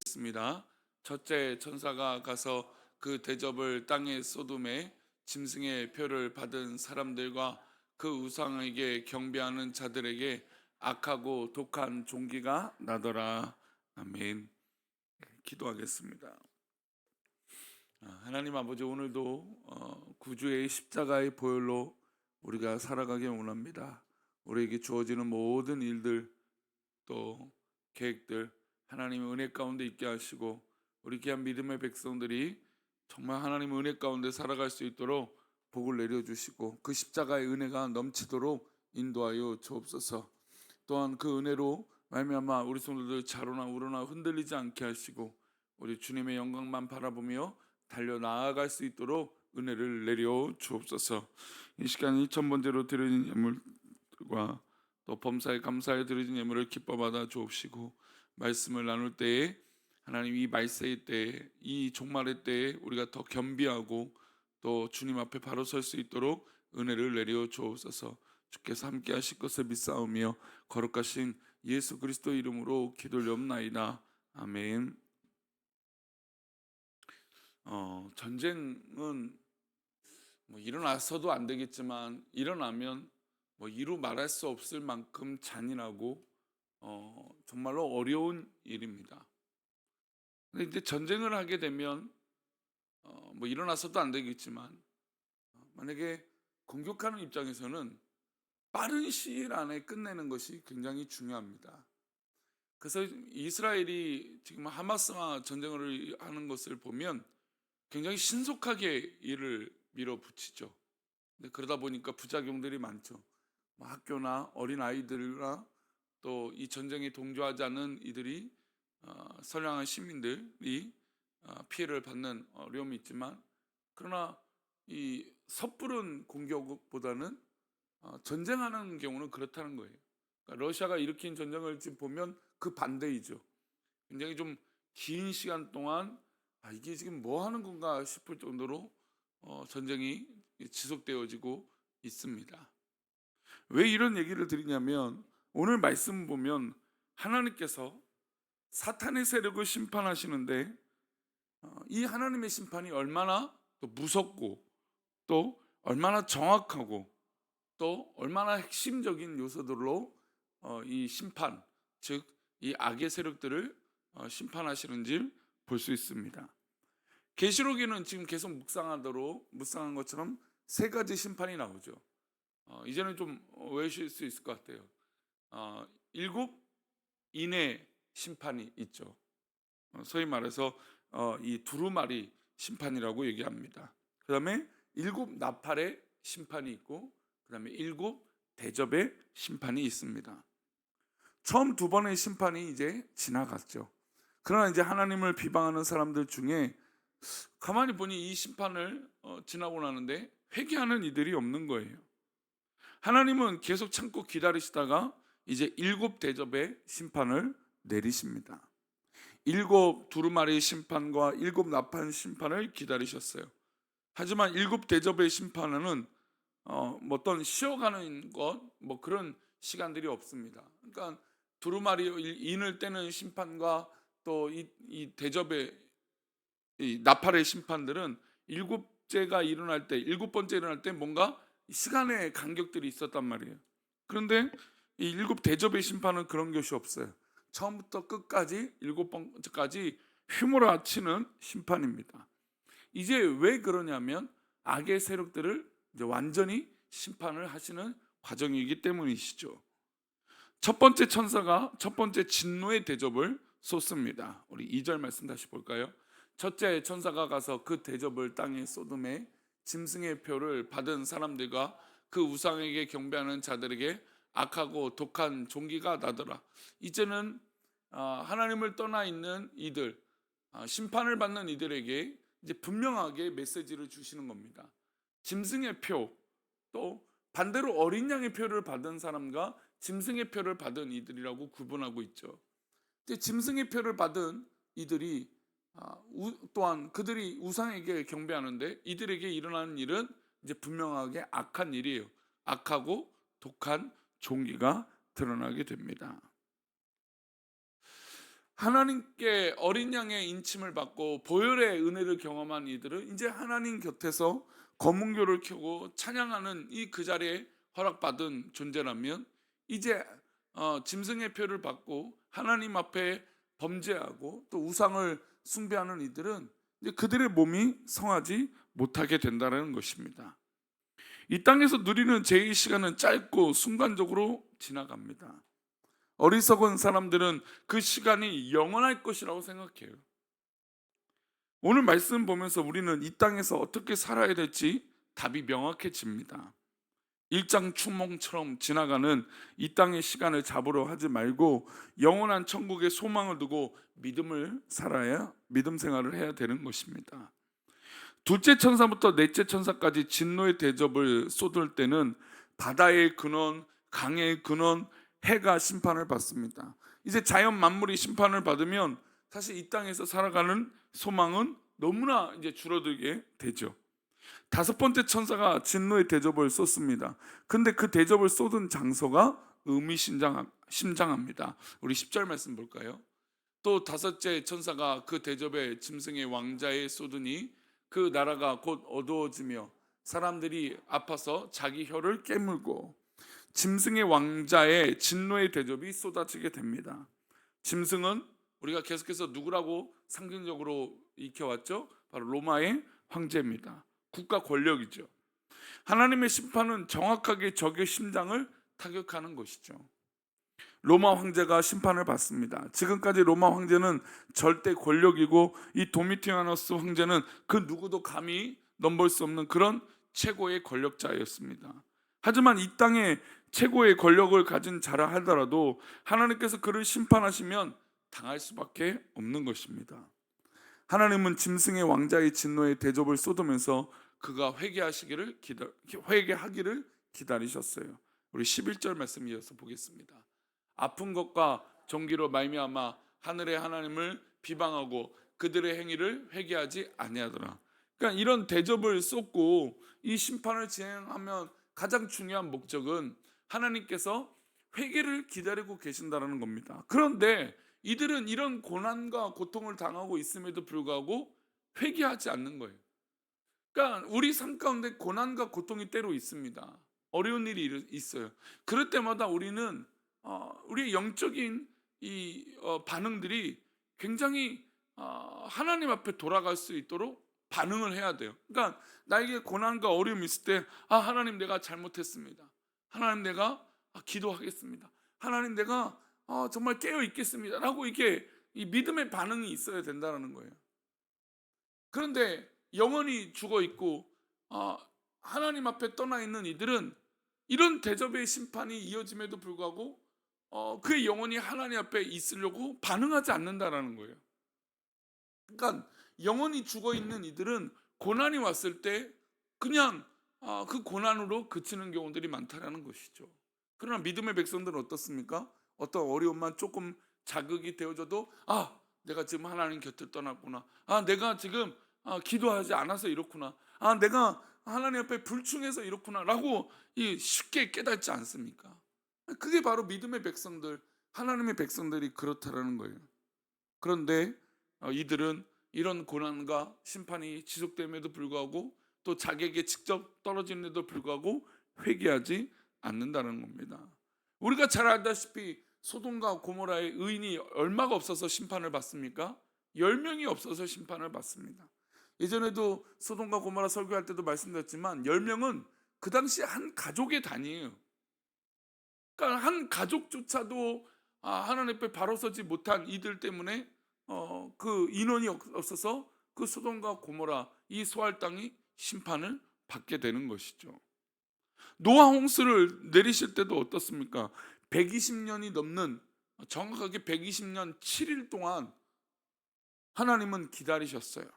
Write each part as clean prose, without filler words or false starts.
보겠습니다. 첫째 천사가 가서 그 대접을 땅에 쏟음에 짐승의 표를 받은 사람들과 그 우상에게 경배하는 자들에게 악하고 독한 종기가 나더라. 아멘. 기도하겠습니다. 하나님 아버지, 오늘도 구주의 십자가의 보혈로 우리가 살아가길 원합니다. 우리에게 주어지는 모든 일들, 또 계획들, 하나님의 은혜 가운데 있게 하시고 우리 귀한 믿음의 백성들이 정말 하나님의 은혜 가운데 살아갈 수 있도록 복을 내려주시고 그 십자가의 은혜가 넘치도록 인도하여 주옵소서. 또한 그 은혜로 말미암아 우리 성도들 자로나 우러나 흔들리지 않게 하시고 우리 주님의 영광만 바라보며 달려 나아갈 수 있도록 은혜를 내려 주옵소서. 이 시간이 천 번째로 드리는 예물과 또 범사에 감사에 드리는 예물을 기뻐 받아 주옵시고, 말씀을 나눌 때에 하나님 이 말세의 때에, 이 종말의 때에 우리가 더 겸비하고 또 주님 앞에 바로 설 수 있도록 은혜를 내려 주옵소서. 주께서 함께 하실 것을 믿사오며 거룩하신 예수 그리스도 이름으로 기도드리옵나이다. 아멘. 전쟁은 일어나서도 안 되겠지만 일어나면 이루 말할 수 없을 만큼 잔인하고 정말로 어려운 일입니다. 근데 이제 전쟁을 하게 되면 일어나서도 안 되겠지만 만약에 공격하는 입장에서는 빠른 시일 안에 끝내는 것이 굉장히 중요합니다. 그래서 이스라엘이 지금 하마스와 전쟁을 하는 것을 보면 굉장히 신속하게 일을 밀어붙이죠. 근데 그러다 보니까 부작용들이 많죠. 학교나 어린 아이들이나 또 이 전쟁에 동조하지 않는 이들이 선량한 시민들이 피해를 받는 어려움이 있지만, 그러나 이 섣부른 공격보다는 전쟁하는 경우는 그렇다는 거예요. 그러니까 러시아가 일으킨 전쟁을 지금 보면 그 반대이죠. 굉장히 좀 긴 시간 동안 이게 지금 뭐 하는 건가 싶을 정도로 전쟁이 지속되어지고 있습니다. 왜 이런 얘기를 드리냐면, 오늘 말씀 보면 하나님께서 사탄의 세력을 심판하시는데 이 하나님의 심판이 얼마나 또 무섭고 또 얼마나 정확하고 또 얼마나 핵심적인 요소들로 이 심판, 즉 이 악의 세력들을 심판하시는지 볼 수 있습니다. 계시록에는 지금 계속 묵상한 것처럼 세 가지 심판이 나오죠. 이제는 좀 외우실 수 있을 것 같아요. 일곱 인의 심판이 있죠. 소위 말해서 이 두루마리 심판이라고 얘기합니다. 그 다음에 일곱 나팔의 심판이 있고, 그 다음에 일곱 대접의 심판이 있습니다. 처음 두 번의 심판이 이제 지나갔죠. 그러나 이제 하나님을 비방하는 사람들 중에 가만히 보니 이 심판을 지나고 나는데 회개하는 이들이 없는 거예요. 하나님은 계속 참고 기다리시다가 이제 일곱 대접의 심판을 내리십니다. 일곱 두루마리 심판과 일곱 나팔 심판을 기다리셨어요. 하지만 일곱 대접의 심판은 어떤 쉬어가는 것 그런 시간들이 없습니다. 그러니까 두루마리 인을 떼는 심판과 또 이 대접의 이 나팔의 심판들은 일곱 번째 일어날 때 뭔가 시간의 간격들이 있었단 말이에요. 그런데 이 일곱 대접의 심판은 그런 것이 없어요. 처음부터 끝까지 일곱 번째까지 휘몰아치는 심판입니다. 이제 왜 그러냐면 악의 세력들을 이제 완전히 심판을 하시는 과정이기 때문이시죠. 첫 번째 천사가 첫 번째 진노의 대접을 쏟습니다. 우리 2절 말씀 다시 볼까요? 첫째 천사가 가서 그 대접을 땅에 쏟음에 짐승의 표를 받은 사람들과 그 우상에게 경배하는 자들에게 악하고 독한 종기가 나더라. 이제는 하나님을 떠나 있는 이들, 심판을 받는 이들에게 이제 분명하게 메시지를 주시는 겁니다. 짐승의 표, 또 반대로 어린 양의 표를 받은 사람과 짐승의 표를 받은 이들이라고 구분하고 있죠. 근데 짐승의 표를 받은 이들이 또한 그들이 우상에게 경배하는데 이들에게 일어나는 일은 이제 분명하게 악한 일이에요. 악하고 독한 종기가 드러나게 됩니다. 하나님께 어린 양의 인침을 받고 보혈의 은혜를 경험한 이들은 이제 하나님 곁에서 검은교를 켜고 찬양하는 이 그 자리에 허락받은 존재라면, 이제 짐승의 표를 받고 하나님 앞에 범죄하고 또 우상을 숭배하는 이들은 이제 그들의 몸이 성하지 못하게 된다는 것입니다. 이 땅에서 누리는 죄의 시간은 짧고 순간적으로 지나갑니다. 어리석은 사람들은 그 시간이 영원할 것이라고 생각해요. 오늘 말씀 보면서 우리는 이 땅에서 어떻게 살아야 될지 답이 명확해집니다. 일장춘몽처럼 지나가는 이 땅의 시간을 잡으려 하지 말고 영원한 천국의 소망을 두고 믿음 생활을 해야 되는 것입니다. 둘째 천사부터 넷째 천사까지 진노의 대접을 쏟을 때는 바다의 근원, 강의 근원, 해가 심판을 받습니다. 이제 자연 만물이 심판을 받으면 사실 이 땅에서 살아가는 소망은 너무나 이제 줄어들게 되죠. 다섯 번째 천사가 진노의 대접을 쏟습니다. 근데 그 대접을 쏟은 장소가 의미심장합니다. 우리 10절 말씀 볼까요? 또 다섯째 천사가 그 대접에 짐승의 왕자에 쏟으니 그 나라가 곧 어두워지며 사람들이 아파서 자기 혀를 깨물고 짐승의 왕자의 진노의 대접이 쏟아지게 됩니다. 짐승은 우리가 계속해서 누구라고 상징적으로 익혀왔죠? 바로 로마의 황제입니다. 국가 권력이죠. 하나님의 심판은 정확하게 적의 심장을 타격하는 것이죠. 로마 황제가 심판을 받습니다. 지금까지 로마 황제는 절대 권력이고 이 도미티아누스 황제는 그 누구도 감히 넘볼 수 없는 그런 최고의 권력자였습니다. 하지만 이 땅에 최고의 권력을 가진 자라 하더라도 하나님께서 그를 심판하시면 당할 수밖에 없는 것입니다. 하나님은 짐승의 왕자의 진노의 대접을 쏟으면서 그가 회개하기를 기다리셨어요. 우리 11절 말씀 이어서 보겠습니다. 아픈 것과 종기로 말미암아 하늘의 하나님을 비방하고 그들의 행위를 회개하지 아니하더라. 그러니까 이런 대접을 쏟고 이 심판을 진행하면 가장 중요한 목적은 하나님께서 회개를 기다리고 계신다는 겁니다. 그런데 이들은 이런 고난과 고통을 당하고 있음에도 불구하고 회개하지 않는 거예요. 그러니까 우리 삶 가운데 고난과 고통이 때로 있습니다. 어려운 일이 있어요. 그럴 때마다 우리는 우리의 영적인 이 반응들이 굉장히 하나님 앞에 돌아갈 수 있도록 반응을 해야 돼요. 그러니까 나에게 고난과 어려움이 있을 때 하나님 내가 잘못했습니다. 하나님 내가 기도하겠습니다. 하나님 내가 정말 깨어 있겠습니다. 라고 이렇게 이 믿음의 반응이 있어야 된다는 거예요. 그런데 영원히 죽어 있고 하나님 앞에 떠나 있는 이들은 이런 대접의 심판이 이어짐에도 불구하고 그의 영혼이 하나님 앞에 있으려고 반응하지 않는다라는 거예요. 그러니까 영혼이 죽어 있는 이들은 고난이 왔을 때 그냥 그 고난으로 그치는 경우들이 많다라는 것이죠. 그러나 믿음의 백성들은 어떻습니까? 어떤 어려움만 조금 자극이 되어져도 내가 지금 하나님 곁을 떠났구나. 내가 지금 기도하지 않아서 이렇구나. 내가 하나님 앞에 불충해서 이렇구나라고 쉽게 깨닫지 않습니까? 그게 바로 믿음의 백성들, 하나님의 백성들이 그렇다라는 거예요. 그런데 이들은 이런 고난과 심판이 지속됨에도 불구하고 또 자기에게 직접 떨어짐에도 불구하고 회개하지 않는다는 겁니다. 우리가 잘 알다시피 소돔과 고모라의 의인이 얼마가 없어서 심판을 받습니까? 10명이 없어서 심판을 받습니다. 예전에도 소돔과 고모라 설교할 때도 말씀드렸지만 10명은 그 당시 한 가족의 단위예요. 그러니까 한 가족조차도 하나님 앞에 바로 서지 못한 이들 때문에 그 인원이 없어서 그 소돔과 고모라 이 소알 땅이 심판을 받게 되는 것이죠. 노아 홍수를 내리실 때도 어떻습니까? 120년이 넘는, 정확하게 120년 7일 동안 하나님은 기다리셨어요.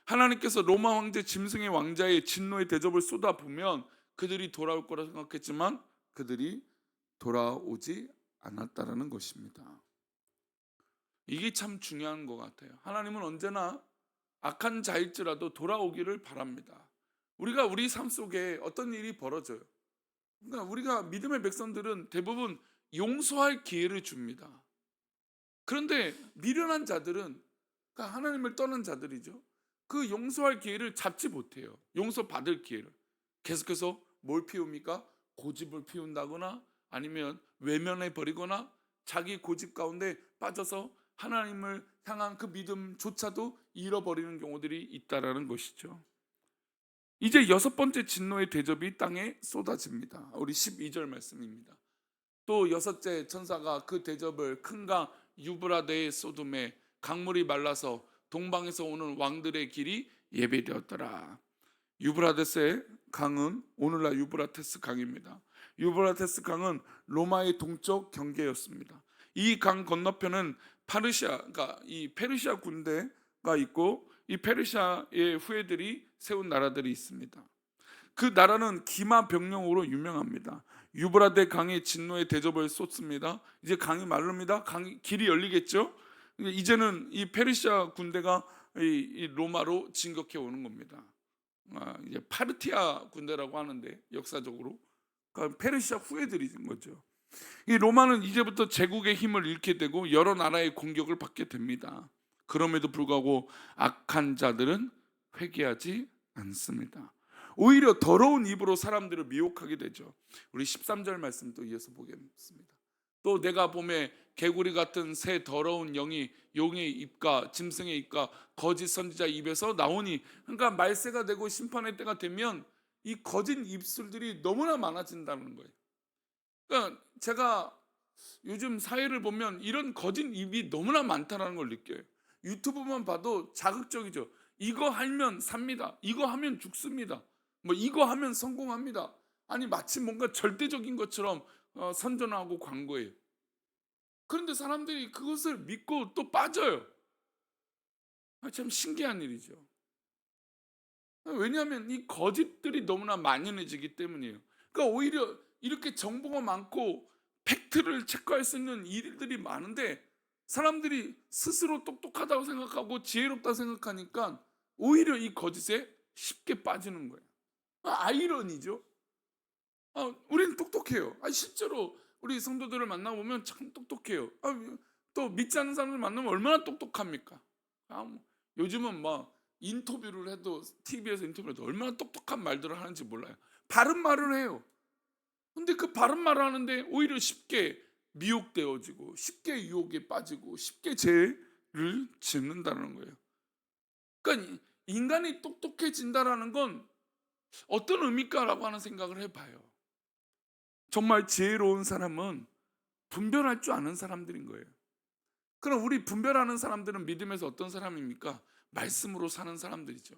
하나님께서 로마 황제 짐승의 왕자의 진노의 대접을 쏟아부으면 그들이 돌아올 거라 생각했지만 그들이 돌아오지 않았다라는 것입니다. 이게 참 중요한 것 같아요. 하나님은 언제나 악한 자일지라도 돌아오기를 바랍니다. 우리가 우리 삶 속에 어떤 일이 벌어져요. 그러니까 우리가 믿음의 백성들은 대부분 용서할 기회를 줍니다. 그런데 미련한 자들은, 그러니까 하나님을 떠난 자들이죠. 그 용서할 기회를 잡지 못해요. 용서받을 기회를. 계속해서 뭘 피웁니까? 고집을 피운다거나 아니면 외면해 버리거나 자기 고집 가운데 빠져서 하나님을 향한 그 믿음조차도 잃어버리는 경우들이 있다라는 것이죠. 이제 여섯 번째 진노의 대접이 땅에 쏟아집니다. 우리 12절 말씀입니다. 또 여섯째 천사가 그 대접을 큰 강 유브라데의 쏟음에 강물이 말라서 동방에서 오는 왕들의 길이 예배되었더라. 유브라데스의 강은 오늘날 유브라테스 강입니다. 유브라테스 강은 로마의 동쪽 경계였습니다. 이 강 건너편은 파르시아가, 이 페르시아 군대가 있고 이 페르시아의 후예들이 세운 나라들이 있습니다. 그 나라는 기마 병력으로 유명합니다. 유브라데 강이 진노의 대접을 쏟습니다. 이제 강이 마릅니다. 강이 길이 열리겠죠. 이제는 이 페르시아 군대가 이 로마로 진격해 오는 겁니다. 이제 파르티아 군대라고 하는데 역사적으로 그러니까 페르시아 후예들인 거죠. 이 로마는 이제부터 제국의 힘을 잃게 되고 여러 나라의 공격을 받게 됩니다. 그럼에도 불구하고 악한 자들은 회개하지 않습니다. 오히려 더러운 입으로 사람들을 미혹하게 되죠. 우리 13절 말씀 또 이어서 보겠습니다. 또 내가 봄에 개구리 같은 새 더러운 영이 용의 입과 짐승의 입과 거짓 선지자 입에서 나오니, 그러니까 말세가 되고 심판의 때가 되면 이 거짓 입술들이 너무나 많아진다는 거예요. 그러니까 제가 요즘 사회를 보면 이런 거짓 입이 너무나 많다는 걸 느껴요. 유튜브만 봐도 자극적이죠. 이거 하면 삽니다. 이거 하면 죽습니다. 뭐 이거 하면 성공합니다. 아니 마치 뭔가 절대적인 것처럼 선전하고 광고해요. 그런데 사람들이 그것을 믿고 또 빠져요. 참 신기한 일이죠. 왜냐하면 이 거짓들이 너무나 만연해지기 때문이에요. 그러니까 오히려 이렇게 정보가 많고 팩트를 체크할 수 있는 일들이 많은데 사람들이 스스로 똑똑하다고 생각하고 지혜롭다고 생각하니까 오히려 이 거짓에 쉽게 빠지는 거예요. 아이러니죠. 우리는 똑똑해요. 실제로 우리 성도들을 만나보면 참 똑똑해요. 또 믿지 않는 사람을 만나면 얼마나 똑똑합니까? 요즘은 막 인터뷰를 해도, TV에서 인터뷰를 해도 얼마나 똑똑한 말들을 하는지 몰라요. 바른 말을 해요. 근데 그 바른 말을 하는데 오히려 쉽게 미혹되어지고 쉽게 유혹에 빠지고 쉽게 죄를 짓는다는 거예요. 그러니까 인간이 똑똑해진다라는 건 어떤 의미일까라고 하는 생각을 해봐요. 정말 지혜로운 사람은 분별할 줄 아는 사람들인 거예요. 그럼 우리 분별하는 사람들은 믿음에서 어떤 사람입니까? 말씀으로 사는 사람들이죠.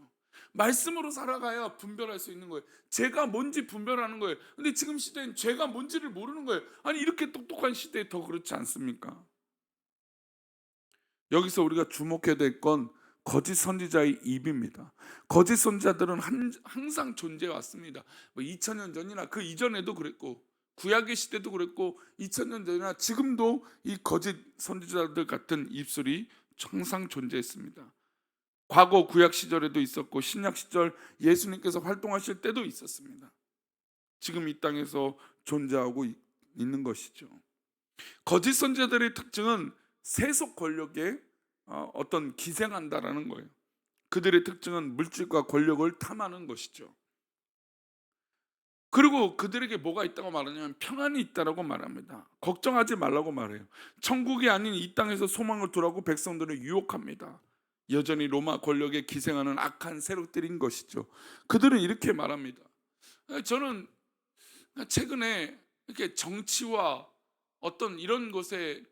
말씀으로 살아가야 분별할 수 있는 거예요. 죄가 뭔지 분별하는 거예요. 근데 지금 시대엔 죄가 뭔지를 모르는 거예요. 아니 이렇게 똑똑한 시대에 더 그렇지 않습니까? 여기서 우리가 주목해야 될 건 거짓 선지자의 입입니다. 거짓 선지자들은 항상 존재해 왔습니다. 2000년 전이나 그 이전에도 그랬고 구약의 시대도 그랬고 2000년 전이나 지금도 이 거짓 선지자들 같은 입술이 항상 존재했습니다. 과거 구약 시절에도 있었고 신약 시절 예수님께서 활동하실 때도 있었습니다. 지금 이 땅에서 존재하고 있는 것이죠. 거짓 선지자들의 특징은 세속 권력에 어떤 기생한다라는 거예요. 그들의 특징은 물질과 권력을 탐하는 것이죠. 그리고 그들에게 뭐가 있다고 말하냐면 평안이 있다라고 말합니다. 걱정하지 말라고 말해요. 천국이 아닌 이 땅에서 소망을 두라고 백성들을 유혹합니다. 여전히 로마 권력에 기생하는 악한 세력들인 것이죠. 그들은 이렇게 말합니다. 저는 최근에 이렇게 정치와 어떤 이런 것에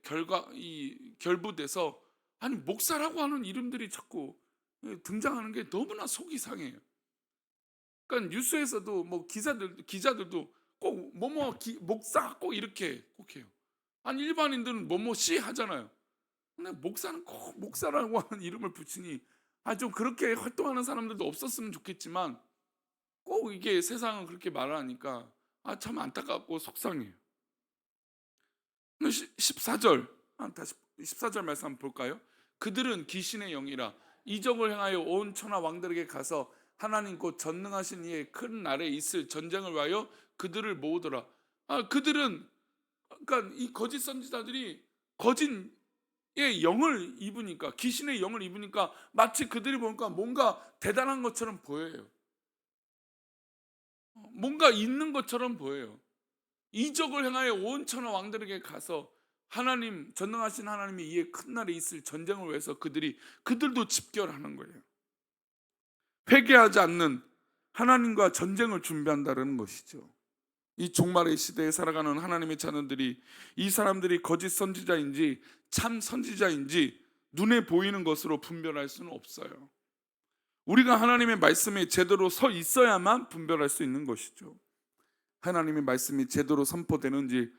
결부돼서 아니 목사라고 하는 이름들이 자꾸 등장하는 게 너무나 속이 상해요. 그러니까 뉴스에서도 뭐 기자들도 꼭 뭐뭐 목사 꼭 이렇게 꼭 해요. 아니 일반인들은 뭐뭐 씨 하잖아요. 근데 목사는 꼭 목사라고 하는 이름을 붙이니 좀 그렇게 활동하는 사람들도 없었으면 좋겠지만 꼭 이게 세상은 그렇게 말하니까 참 안타깝고 속상해요. 14절 다시 14절 말씀 한번 볼까요? 그들은 귀신의 영이라 이적을 행하여 온 천하 왕들에게 가서 하나님 곧 전능하신 이의 큰 날에 있을 전쟁을 위하여 그들을 모으더라. 그들은 그러니까 이 거짓 선지자들이 거짓 예, 영을 입으니까, 귀신의 영을 입으니까 마치 그들이 보니까 뭔가 대단한 것처럼 보여요. 뭔가 있는 것처럼 보여요. 이적을 행하여 온 천하 왕들에게 가서 하나님, 전능하신 하나님이 이에 큰 날에 있을 전쟁을 위해서 그들도 집결하는 거예요. 회개하지 않는 하나님과 전쟁을 준비한다는 것이죠. 이 종말의 시대에 살아가는 하나님의 자녀들이, 이 사람들이 거짓 선지자인지 참 선지자인지 눈에 보이는 것으로 분별할 수는 없어요. 우리가 하나님의 말씀에 제대로 서 있어야만 분별할 수 있는 것이죠. 하나님의 말씀이 제대로 선포되는지,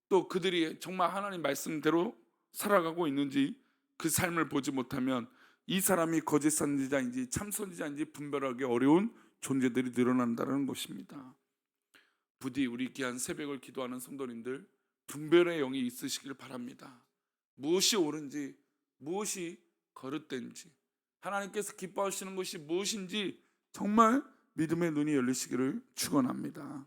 또 그들이 정말 하나님 말씀대로 살아가고 있는지 그 삶을 보지 못하면 이 사람이 거짓 선지자인지 참 선지자인지 분별하기 어려운 존재들이 늘어난다는 것입니다. 부디 우리 귀한 새벽을 기도하는 성도님들, 분별의 영이 있으시길 바랍니다. 무엇이 옳은지, 무엇이 거릇된지, 하나님께서 기뻐하시는 것이 무엇인지 정말 믿음의 눈이 열리시기를 축원합니다.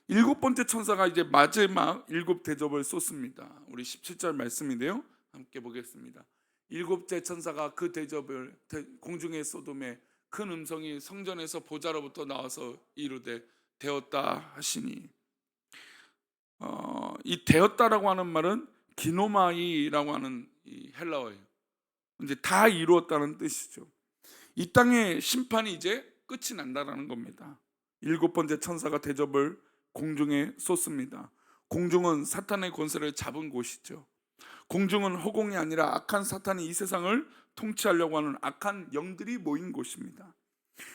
일곱 번째 천사가 이제 마지막 일곱 대접을 쏟습니다. 우리 17절 말씀인데요, 함께 보겠습니다. 일곱째 천사가 그 대접을 공중에 쏟음에 큰 음성이 성전에서 보좌로부터 나와서 이르되 되었다 하시니, 이 되었다라고 하는 말은 기노마이라고 하는 이 헬라어예요. 이제 다 이루었다는 뜻이죠. 이 땅의 심판이 이제 끝이 난다라는 겁니다. 일곱 번째 천사가 대접을 공중에 쏟습니다. 공중은 사탄의 권세를 잡은 곳이죠. 공중은 허공이 아니라 악한 사탄이 이 세상을 통치하려고 하는 악한 영들이 모인 곳입니다.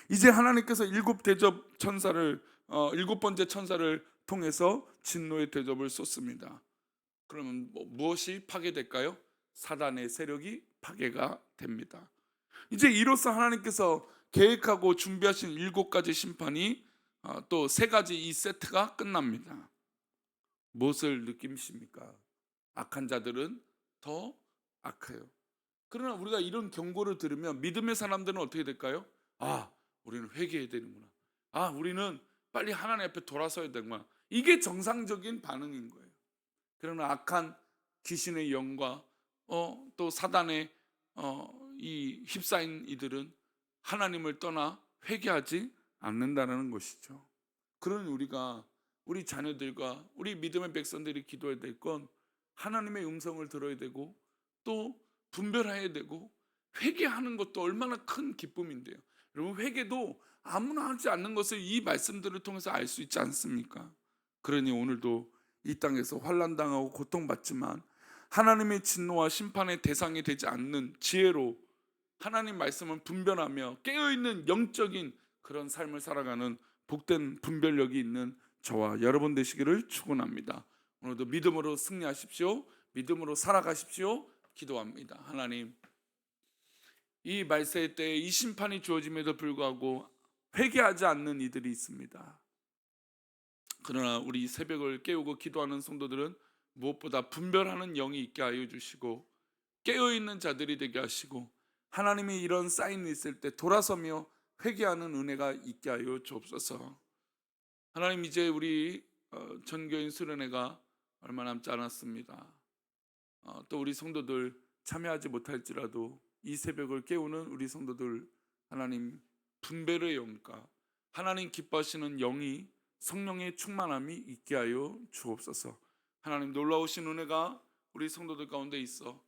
이제 하나님께서 일곱 번째 천사를 통해서 진노의 대접을 쏟습니다. 그러면 무엇이 파괴될까요? 사단의 세력이 파괴가 됩니다. 이제 이로써 하나님께서 계획하고 준비하신 일곱 가지 심판이 또 세 가지 이 세트가 끝납니다. 무엇을 느끼십니까? 악한 자들은 더 악해요. 그러나 우리가 이런 경고를 들으면 믿음의 사람들은 어떻게 될까요? 아, 우리는 회개해야 되는구나. 아, 우리는 빨리 하나님 앞에 돌아서야 되는구나. 이게 정상적인 반응인 거예요. 그러나 악한 귀신의 영과 또 사단의 이 휩싸인 이들은 하나님을 떠나 회개하지 않는다는 것이죠. 그런 우리 자녀들과 우리 믿음의 백성들이 기도해야 될 건 하나님의 음성을 들어야 되고, 또 분별해야 되고, 회개하는 것도 얼마나 큰 기쁨인데요. 여러분, 회개도 아무나 하지 않는 것을 이 말씀들을 통해서 알 수 있지 않습니까? 그러니 오늘도 이 땅에서 환난당하고 고통받지만 하나님의 진노와 심판의 대상이 되지 않는 지혜로 하나님 말씀을 분별하며 깨어있는 영적인 그런 삶을 살아가는 복된 분별력이 있는 저와 여러분 되시기를 축원합니다. 오늘도 믿음으로 승리하십시오. 믿음으로 살아가십시오. 기도합니다. 하나님, 이 말세의 때에 이 심판이 주어짐에도 불구하고 회개하지 않는 이들이 있습니다. 그러나 우리 새벽을 깨우고 기도하는 성도들은 무엇보다 분별하는 영이 있게 하여 주시고, 깨어있는 자들이 되게 하시고, 하나님이 이런 사인이 있을 때 돌아서며 회개하는 은혜가 있게 하여 주옵소서. 하나님, 이제 우리 전교인 수련회가 얼마 남지 않았습니다. 또 우리 성도들 참여하지 못할지라도 이 새벽을 깨우는 우리 성도들, 하나님 분별의 영과 하나님 기뻐하시는 영이, 성령의 충만함이 있게 하여 주옵소서. 하나님, 놀라우신 은혜가 우리 성도들 가운데 있어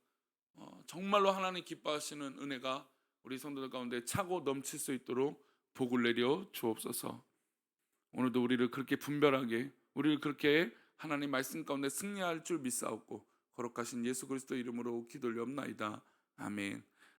정말로 하나님 기뻐하시는 은혜가 우리 성도들 가운데 차고 넘칠 수 있도록 복을 내려 주옵소서. 오늘도 우리를 그렇게 분별하게, 우리를 그렇게 하나님 말씀 가운데 승리할 줄 믿사옵고 거룩하신 예수 그리스도 이름으로 기도를 옵나이다. 아멘.